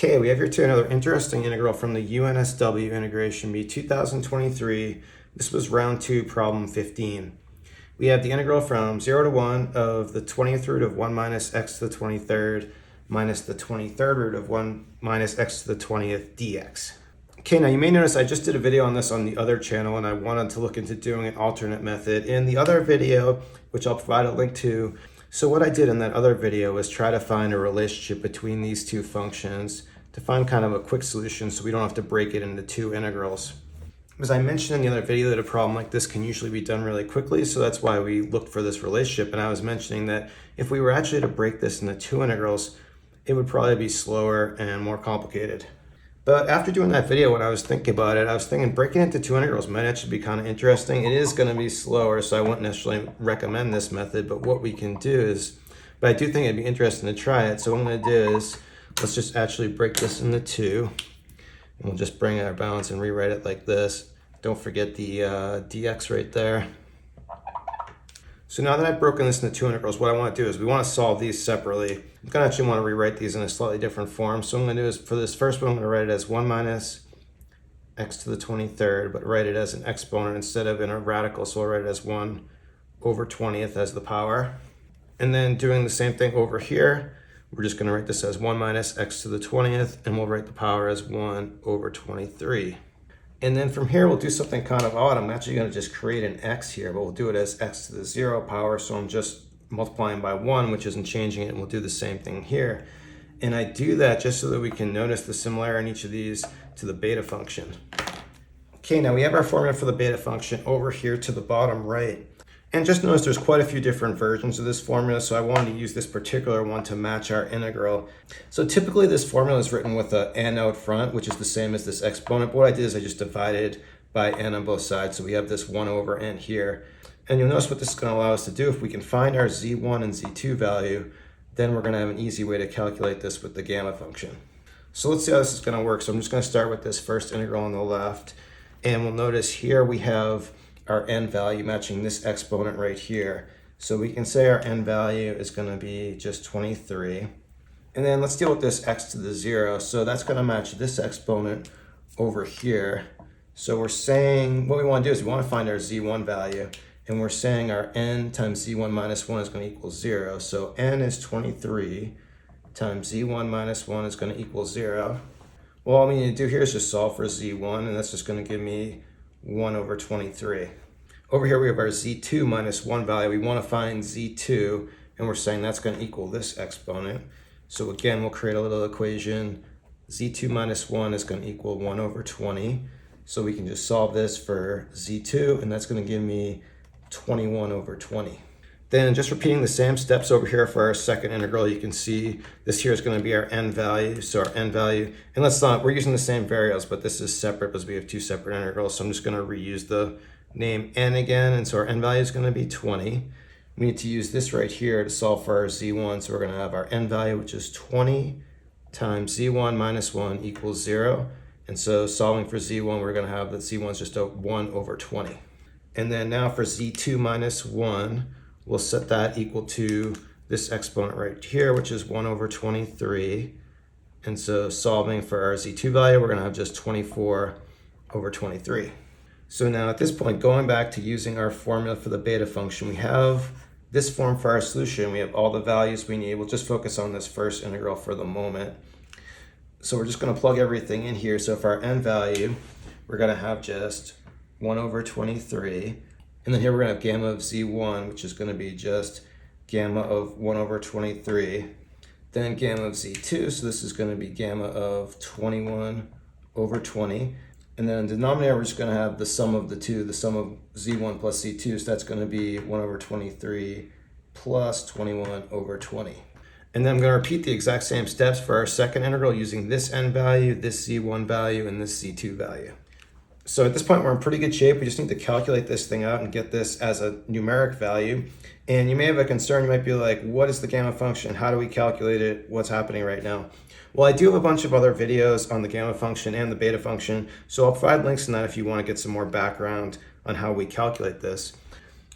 Okay, we have here to another interesting integral from the UNSW Integration Bee 2023. This was round 2, problem 15. We have the integral from 0 to 1 of the 20th root of 1 minus x to the 23rd minus the 23rd root of 1 minus x to the 20th dx. Okay, now you may notice I just did a video on this on the other channel and I wanted to look into doing an alternate method in the other video, which I'll provide a link to. So what I did in that other video was try to find a relationship between these two functions to find kind of a quick solution so we don't have to break it into two integrals. As I mentioned in the other video that a problem like this can usually be done really quickly, so that's why we looked for this relationship. And I was mentioning that if we were actually to break this into two integrals, it would probably be slower and more complicated. But after doing that video, when I was thinking about it, I was thinking breaking it into two integrals might actually be kind of interesting. It is going to be slower, so I wouldn't necessarily recommend this method, but what we can do is, but I do think it'd be interesting to try it. So what I'm going to do is, let's just actually break this into two, and we'll just bring our balance and rewrite it like this. Don't forget the dx right there. So now that I've broken this into two integrals, what I want to do is we want to solve these separately. I'm going to actually want to rewrite these in a slightly different form. So what I'm going to do is for this first one, I'm going to write it as 1 minus x to the 23rd, but write it as an exponent instead of in a radical. So I'll write it as 1 over 20th as the power. And then doing the same thing over here, we're just going to write this as 1 minus x to the 20th, and we'll write the power as 1 over 23. And then from here, we'll do something kind of odd. I'm actually going to just create an x here, but we'll do it as x to the 0 power. So I'm just multiplying by 1, which isn't changing it, and we'll do the same thing here. And I do that just so that we can notice the similarity in each of these to the beta function. Okay, now we have our formula for the beta function over here to the bottom right. And just notice there's quite a few different versions of this formula, so I wanted to use this particular one to match our integral. So typically this formula is written with an n out front, which is the same as this exponent. But what I did is I just divided by n on both sides, so we have this 1 over n here. And you'll notice what this is going to allow us to do. If we can find our z1 and z2 value, then we're going to have an easy way to calculate this with the gamma function. So let's see how this is going to work. So I'm just going to start with this first integral on the left. And we'll notice here we have our n value matching this exponent right here. So we can say our n value is going to be just 23. And then let's deal with this x to the 0. So that's going to match this exponent over here. So we're saying what we want to do is we want to find our z1 value. And we're saying our n times z1 minus 1 is going to equal 0. So n is 23 times z1 minus 1 is going to equal 0. Well, all we need to do here is just solve for z1, and that's just going to give me 1 over 23. Over here we have our z2 minus 1 value. We want to find z2, and we're saying that's going to equal this exponent. So again, we'll create a little equation. z2 minus 1 is going to equal 1 over 20. So we can just solve this for z2, and that's going to give me 21 over 20. Then just repeating the same steps over here for our second integral, you can see this here is going to be our n value. So our n value, and let's not, we're using the same variables, but this is separate because we have two separate integrals. So I'm just going to reuse the name n again. And so our n value is going to be 20. We need to use this right here to solve for our z1. So we're going to have our n value, which is 20 times z1 minus 1 equals 0. And so solving for z1, we're going to have that z1 is just a 1 over 20. And then now for z2 minus 1, we'll set that equal to this exponent right here, which is 1 over 23. And so solving for our z2 value, we're going to have just 24 over 23. So now at this point, going back to using our formula for the beta function, we have this form for our solution. We have all the values we need. We'll just focus on this first integral for the moment. So we're just going to plug everything in here. So for our n value, we're going to have just 1 over 23. And then here we're going to have gamma of z1, which is going to be just gamma of 1 over 23. Then gamma of z2, so this is going to be gamma of 21 over 20. And then in the denominator, we're just going to have the sum of the two, the sum of z1 plus z2. So that's going to be 1 over 23 plus 21 over 20. And then I'm going to repeat the exact same steps for our second integral using this n value, this z1 value, and this z2 value. So at this point, we're in pretty good shape. We just need to calculate this thing out and get this as a numeric value. And you may have a concern. You might be like, what is the gamma function? How do we calculate it? What's happening right now? Well, I do have a bunch of other videos on the gamma function and the beta function. So I'll provide links in that if you want to get some more background on how we calculate this.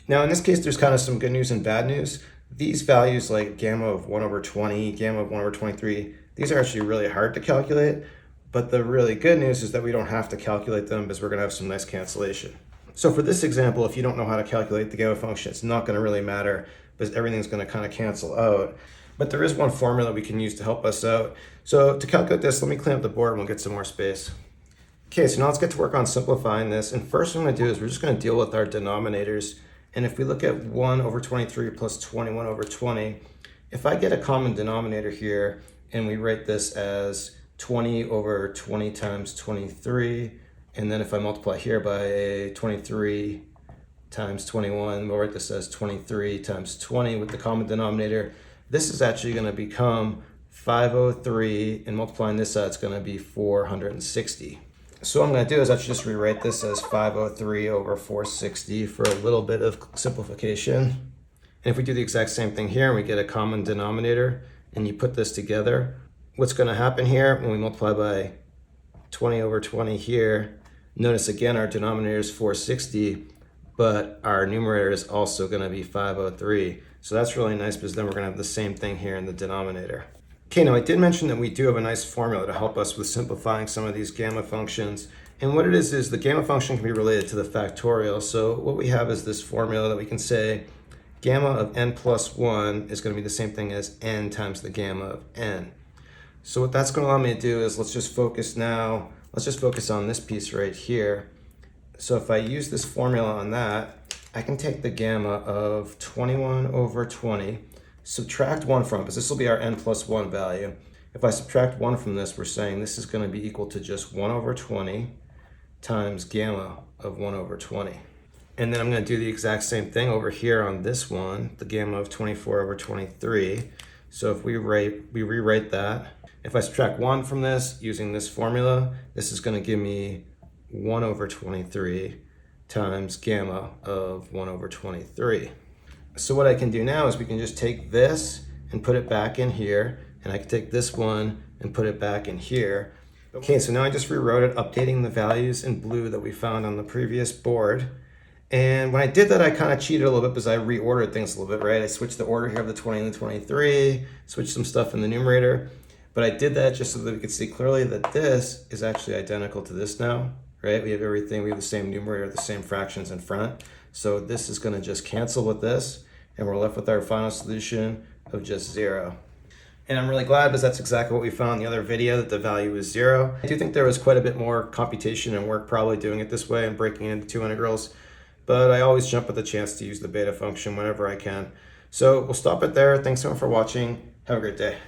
Now, in this case, there's kind of some good news and bad news. These values like gamma of 1 over 20, gamma of 1 over 23, These are actually really hard to calculate, but the really good news is that we don't have to calculate them because we're going to have some nice cancellation. So for this example, if you don't know how to calculate the gamma function, it's not going to really matter because everything's going to kind of cancel out. But there is one formula we can use to help us out. So to calculate this, let me clean up the board and we'll get some more space. Okay, so now let's get to work on simplifying this. And first what I'm going to do is we're just going to deal with our denominators. And if we look at 1 over 23 plus 21 over 20, if I get a common denominator here and we write this as 20 over 20 times 23, and then if I multiply here by 23 times 21, we'll write this as 23 times 20 with the common denominator. This is actually going to become 503, and multiplying this out, it's going to be 460. So what I'm going to do is actually just rewrite this as 503 over 460 for a little bit of simplification. And if we do the exact same thing here and we get a common denominator and you put this together, what's going to happen here when we multiply by 20 over 20 here, notice again our denominator is 460, but our numerator is also going to be 503. So that's really nice because then we're going to have the same thing here in the denominator. Okay, now I did mention that we do have a nice formula to help us with simplifying some of these gamma functions. And what it is the gamma function can be related to the factorial. So what we have is this formula that we can say gamma of n plus 1 is going to be the same thing as n times the gamma of n. So what that's going to allow me to do is let's just focus on this piece right here. So if I use this formula on that, I can take the gamma of 21 over 20, subtract 1 from it, because this will be our n plus 1 value. If I subtract 1 from this, we're saying this is going to be equal to just 1 over 20 times gamma of 1 over 20. And then I'm going to do the exact same thing over here on this one, the gamma of 24 over 23. So if we rewrite that, if I subtract 1 from this using this formula, this is going to give me 1 over 23 times gamma of 1 over 23. So what I can do now is we can just take this and put it back in here, and I can take this one and put it back in here. Okay, so now I just rewrote it, updating the values in blue that we found on the previous board. And when I did that, I kind of cheated a little bit because I reordered things a little bit, right? I switched the order here of the 20 and the 23, switched some stuff in the numerator. But I did that just so that we could see clearly that this is actually identical to this now, right? We have everything, we have the same numerator, the same fractions in front. So this is going to just cancel with this, and we're left with our final solution of just 0. And I'm really glad because that's exactly what we found in the other video, that the value is 0. I do think there was quite a bit more computation and work probably doing it this way and breaking it into two integrals, but I always jump at the chance to use the beta function whenever I can. So we'll stop it there. Thanks so much for watching. Have a great day.